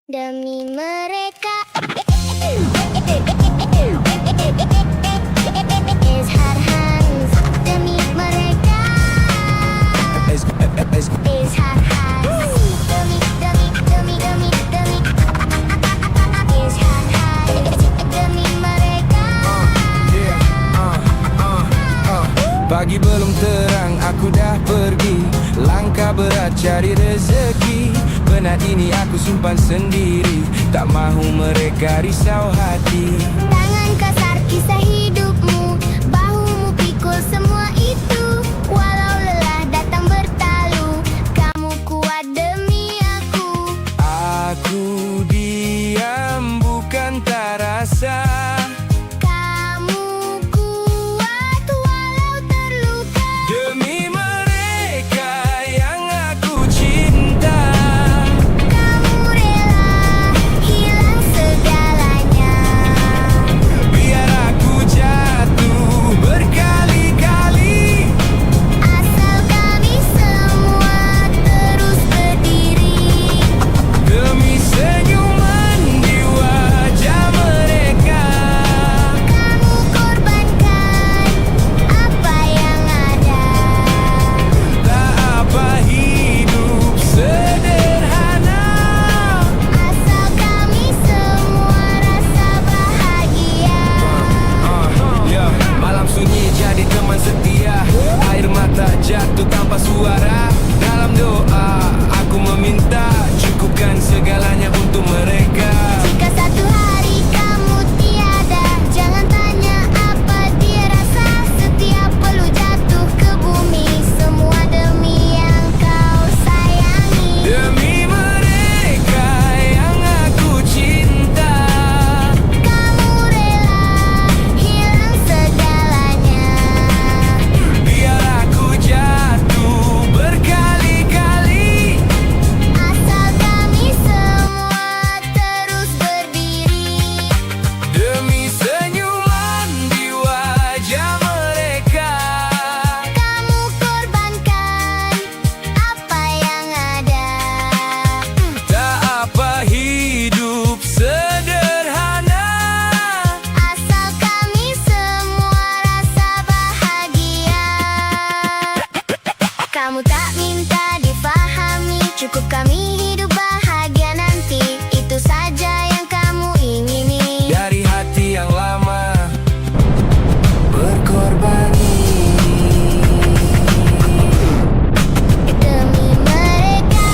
Demi mereka Izhar Hans. Demi mereka Izhar Hans. Demi Izhar Hans. Demi mereka. Pagi belum terang, aku dah pergi. Langkah berat cari rezeki. Penat ini aku simpan sendiri. Tak mahu mereka risau hati. Tangan kasar kisah hidupmu, bahumu pikul semua itu. Walau lelah datang bertalu, kamu kuat demi aku. Aku diam bukan tak rasa. Kamu kuat walau terluka. Demi mereka yang aku cinta. Kamu rela hilang segalanya. Biar aku jatuh berkali-kali. Asal kami semua terus berdiri. Demi senyuman di wajah mereka. Kamu korbankan apa yang ada. Tak apa hidup sederhana. Asal kami semua rasa bahagia. Malam sunyi jadi teman setia. Air mata jatuh tanpa suara. Dalam doa aku meminta, cukupkan segalanya untuk mereka. Jika satu hari kamu tiada, jangan tanya apa dia rasa. Setiap perlu jatuh ke bumi, semua demi yang kau sayangi. Demi mereka yang aku cinta. Kamu rela hilang segalanya. Biar aku jatuh berkali-kali. Asal kami semua terus berdiri. Demi senyuman di wajah mereka. Kamu korbankan apa yang ada. Tak apa hidup sederhana. Asal kami semua rasa bahagia. Kamu tak minta difahami, cukup kami hidup bahagia nanti. Itu saja yang kamu ingini. Dari hati yang lama berkorban. Demi mereka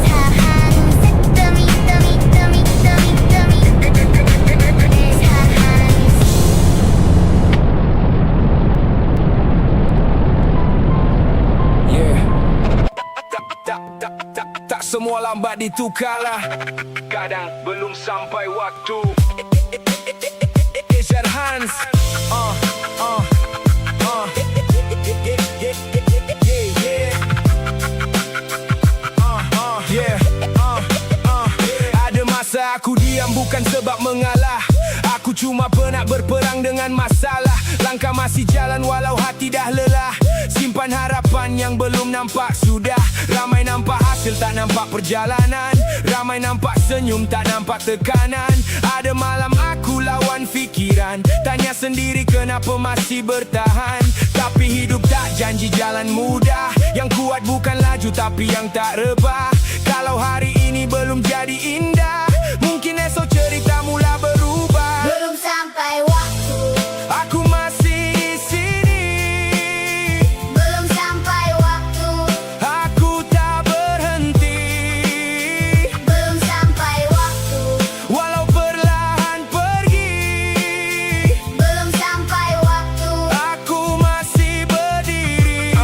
Izhar Hans. Demi Izhar Hans. Yeah. Tak semua lambat ditukarlah. Kadang belum sampai waktu. Izhar Hans. Yeah. Ada masa aku diam bukan sebab mengalah. Aku cuma penat berperang dengan masalah. Langkah masih jalan walau hati dah lelah. Simpan harapan yang belum nampak sudah. Ramai nampak hasil tak nampak perjalanan. Ramai nampak senyum tak nampak tekanan. Ada malam aku lawan fikiran, tanya sendiri kenapa masih bertahan. Tapi hidup tak janji jalan mudah. Yang kuat bukan laju tapi yang tak rebah. Kalau hari ini belum jadi indah, mungkin esok cerita mula berubah. Belum sampai waktu, Aku masih di sini. belum sampai waktu, Aku tak berhenti. belum sampai waktu, Walau perlahan pergi, belum sampai waktu. aku masih berdiri.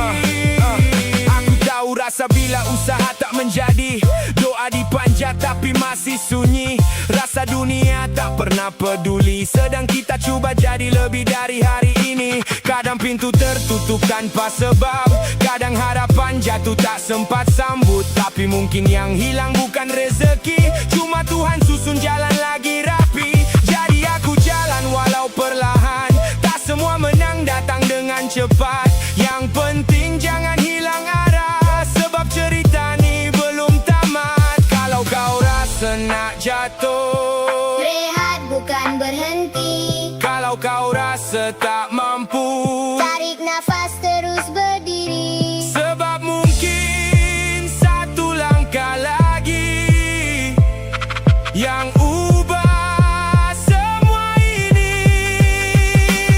Aku tahu rasa bila usaha tak menjadi. Doa dipanjat tapi masih sunyi. Rasa dunia tak pernah peduli. Sedang kita cuba jadi lebih dari hari ini. Kadang pintu tertutup tanpa sebab. Kadang harapan jatuh tak sempat sambut. Tapi mungkin yang hilang bukan rezeki, cuma Tuhan susun jalan lagi rapi. Jadi aku jalan walau perlahan. Tak semua menang datang dengan cepat. Yang penting jangan hilang arah. Sebab cerita ni jatuh. Rehat bukan berhenti. Kalau kau rasa tak mampu, Tarik nafas terus berdiri. sebab mungkin satu langkah lagi yang ubah semua ini.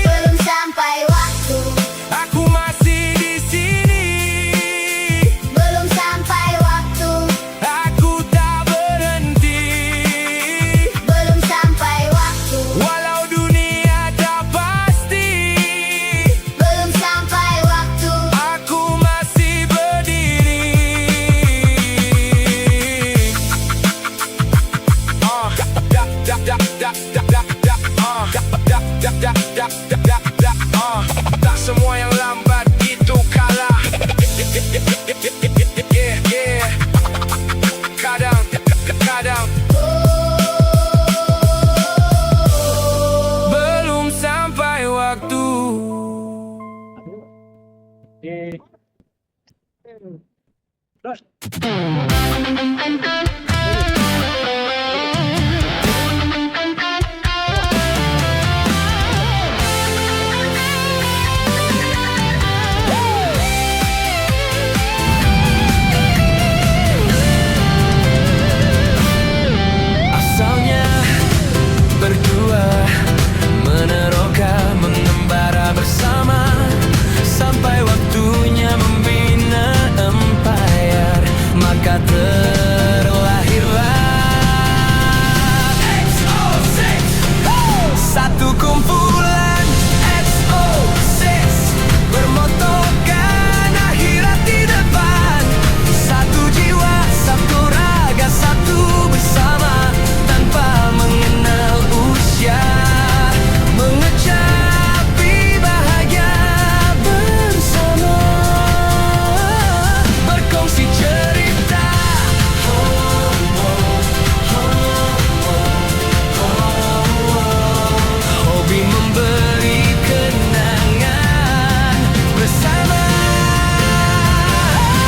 Belum sampai waktu. Aku masih di sini. Belum sampai waktu. Aku tak berhenti. Belum sampai waktu. Walau dunia tak pasti, Belum sampai waktu. aku masih berdiri. Tak semua yang lambat itu kalah. Yeah. Kadang belum sampai waktu. Asalnya berdua meneroka, mengembara bersama sampai waktunya membina empire. Maka terlahirlah XO6, satu kumpulan XO6 bermotokan akhirat di depan. Satu jiwa, satu raga, satu bersama tanpa mengenal usia, mengecapi bahagia bersama, berkongsi cerita. Hobi memberi kenangan bersama.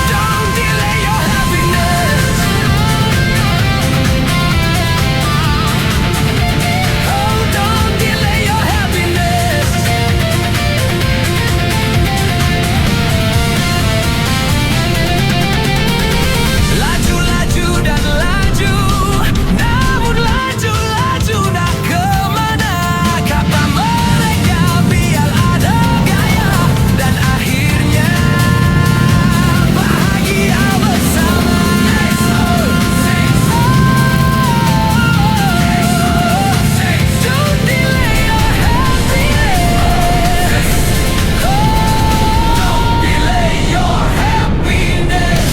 Don't delay your happiness. Oh, don't delay your happiness. Laju, laju dan laju, namun laju, laju nak kemana? Kata mereka biar ada gaya, dan akhirnya bahagia bersama. Don't delay your happiness. Don't delay your happiness.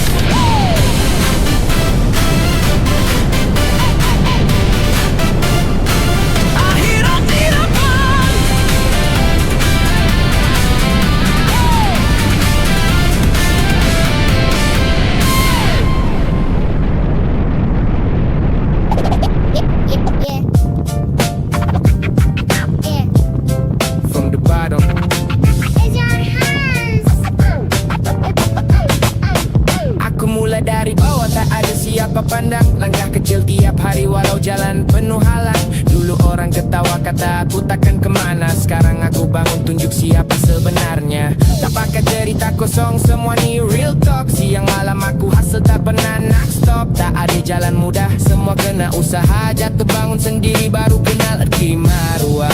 Akhirat di depan. Yeah. From the bottom. Raise your hands. Aku mulai dari bawah, tak ada siapa pandang. Langkah kecil tiap hari walau jalan penuh halang. Dulu orang ketawa kata aku takkan kemana. Sekarang aku bangun tunjuk siapa sebenarnya. Tak pakai cerita kosong, semua ni real talk. Siang malam aku hustle tak pernah nak stop. Tak ada jalan mudah, semua kena usaha. Jatuh bangun sendiri baru kenal erti maruah.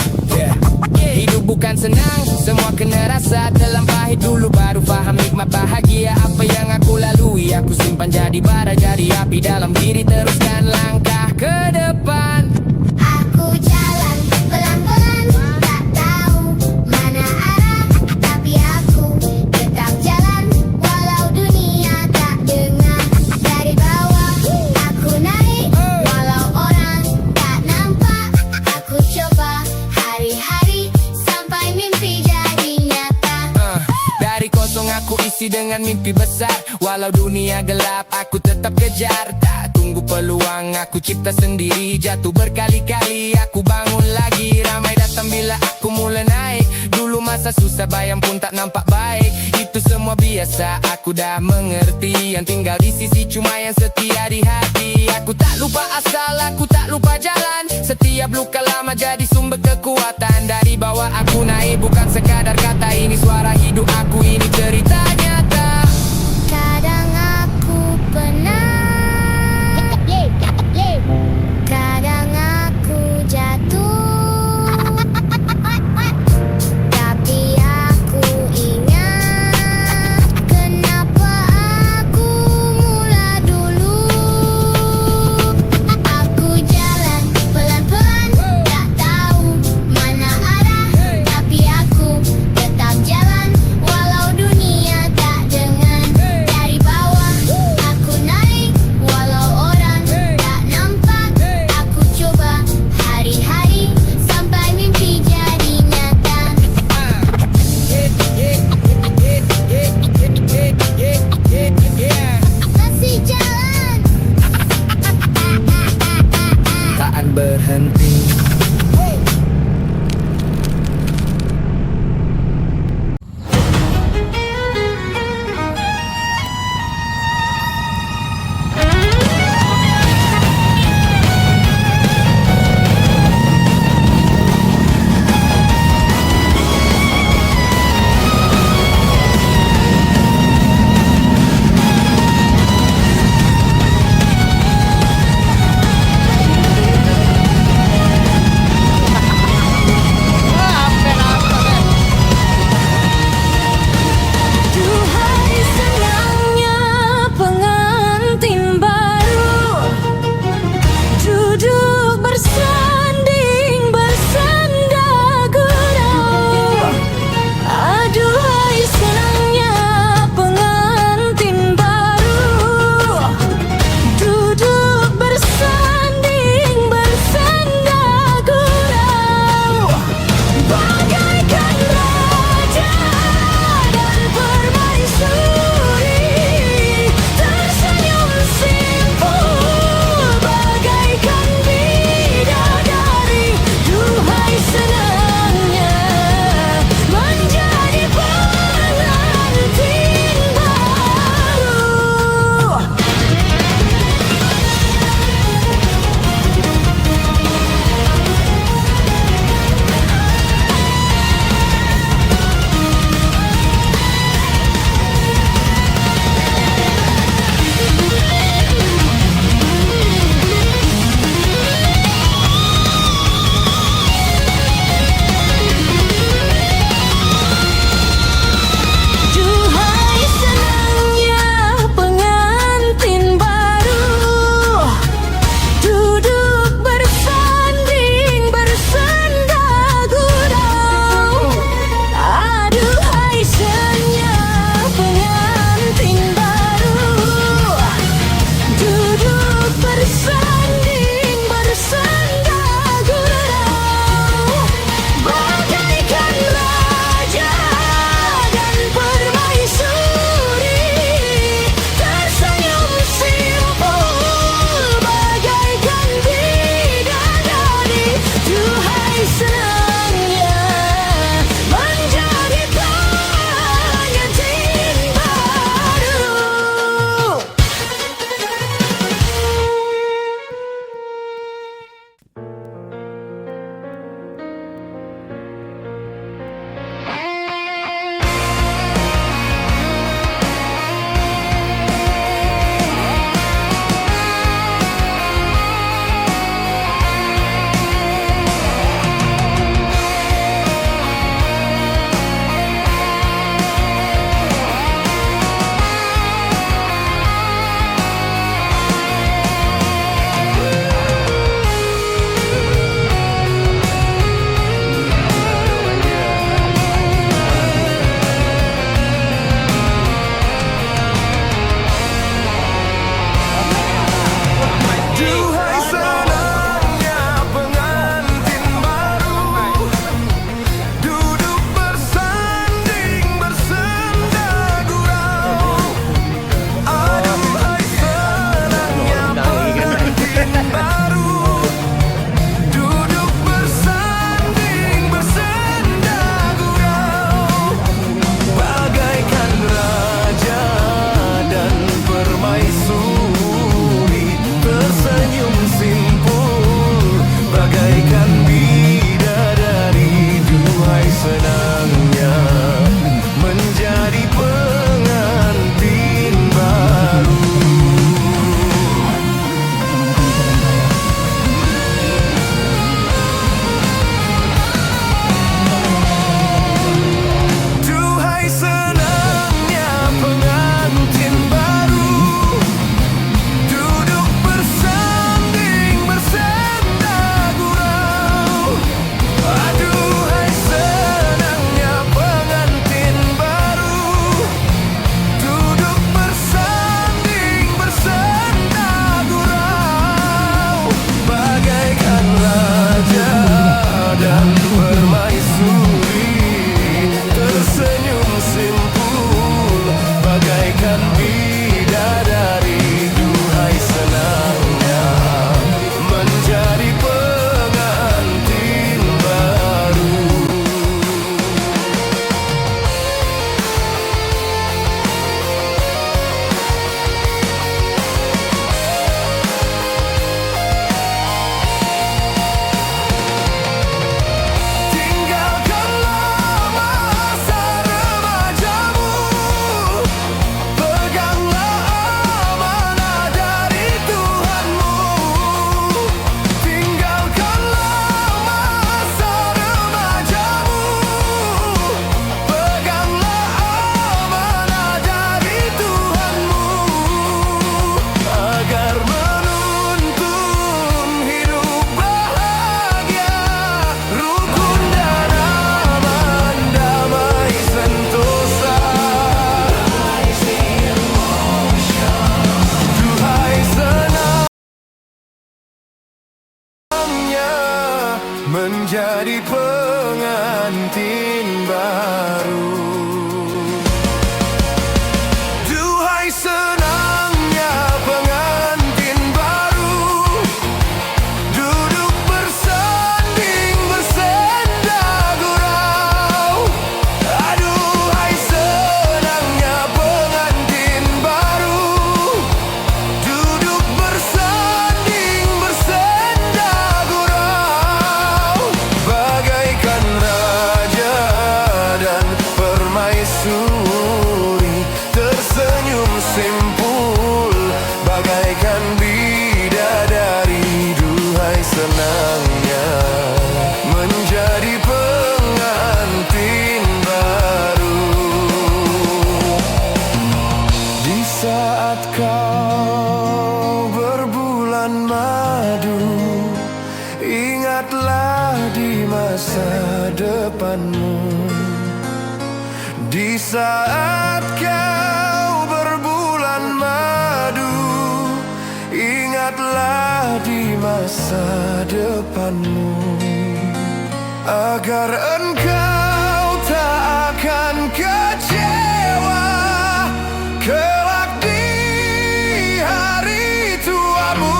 Hidup bukan senang, semua kena rasa. Dalam pahit dulu baru faham nikmat bahagia. Apa yang aku lalui, aku simpan jadi bara, jadi api dalam diri. Teruskan langkah ke depan. Aku jalan pelan-pelan, tak tahu mana arah, tapi aku tetap jalan walau dunia tak dengar. Dari bawah aku naik, walau orang tak nampak. Aku coba hari-hari sampai mimpi jadi nyata. Dari kosong aku isi dengan mimpi besar. Walau dunia gelap aku tetap kejar. Tak tunggu peluang, aku cipta sendiri. Jatuh berkali-kali, aku bangun lagi. Ramai datang bila aku mulai naik. Dulu masa susah bayang pun tak nampak baik. Itu Itu semua biasa, aku dah mengerti. Yang tinggal di sisi cuma yang setia di hati. Aku tak lupa asal, aku tak lupa jalan. Setiap luka lama jadi sumber kekuatan. Dari bawah aku naik, bukan sekadar kata. Ini suara hidup aku, ini cerita nyata. Kadang aku penat, kadang aku jatuh, tapi aku ingat kenapa aku mula dulu. Aku jalan pelan-pelan, tak tahu mana arah, tapi aku tetap jalan walau dunia tak dengar. Dari bawah aku naik walau orang tak nampak. Aku coba hari-hari sampai mimpi jadi nyata. Masih jalan. Takkan berhenti. menjadi pengantin baru. Duhai senangnya pengantin baru, duduk bersanding bersenda gurau. Aduhai senangnya pengantin baru, duduk bersanding bersenda gurau. Bagaikan raja dan permaisuri tersenyum simpul, bagaikan bidadari. Duhai senangnya menjadi pengantin baru. Di saat kau berbulan madu, ingatlah di masa depanmu. Di saat kau berbulan madu, ingatlah di masa depanmu, agar engkau tak akan kecewa kelak di hari tuamu.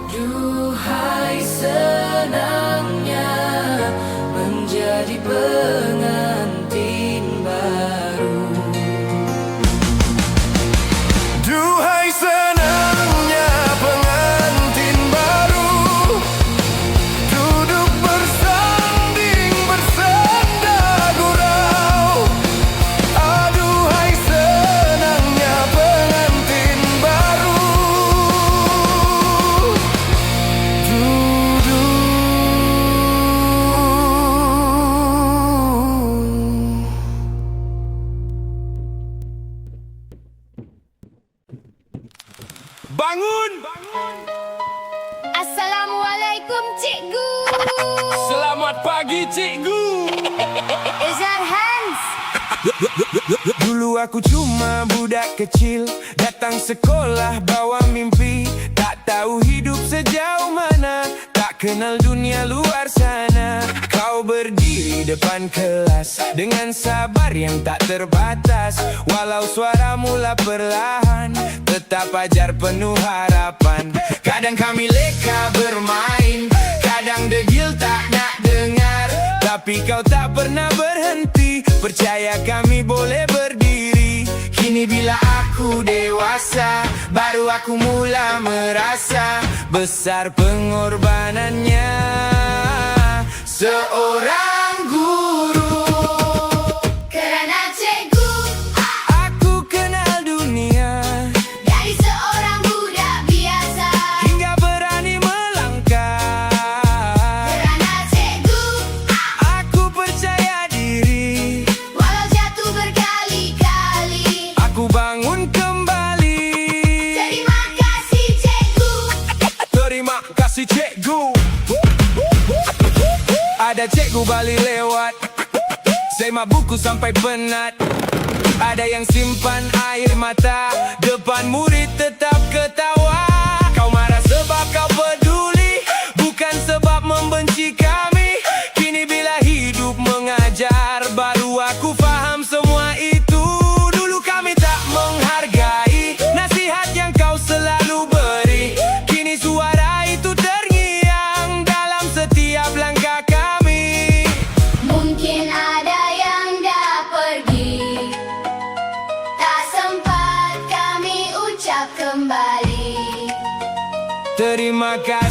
Duhai senangnya menjadi pengantin baru. Duhai senangnya pengantin baru, duduk bersanding bersenda gurau. Aduhai senangnya pengantin baru, duduk. Bangun! Assalamualaikum cikgu. Selamat pagi, cikgu. Izar Hans. Dulu aku cuma budak kecil, datang sekolah bawa mimpi. Tak tahu hidup sejauh mana, tak kenal dunia luar sana. Kau berdiri depan kelas dengan sabar yang tak terbatas. Walau suara mula perlahan, tetap ajar penuh harapan. Kadang kami leka bermain, kadang degil tak nak dengar. Tapi kau tak pernah berhenti, percaya kami boleh berdiri. Kini bila aku dewasa, baru aku mula merasa besar pengorbanannya seorang guru. Kerana cikgu, Aku kenal dunia dari seorang budak biasa. hingga berani melangkah. Kerana cikgu, Aku percaya diri, walau jatuh berkali-kali. aku bangun kembali. Terima kasih cikgu. Terima kasih cikgu. Ada cikgu balik lewat, semak buku sampai penat. Ada yang simpan air mata, depan murid tetap ketawa. Kau marah sebab kau peduli, bukan sebab membenci kami. Kini bila hidup mengajar, baru aku faham semua itu. Dulu kami tak menghargai nasihat yang kau selalu beri. Kini suara itu terngiang dalam setiap langkah kami. Mungkin ada yang dah pergi, tak sempat kami ucap kembali. Terima kasih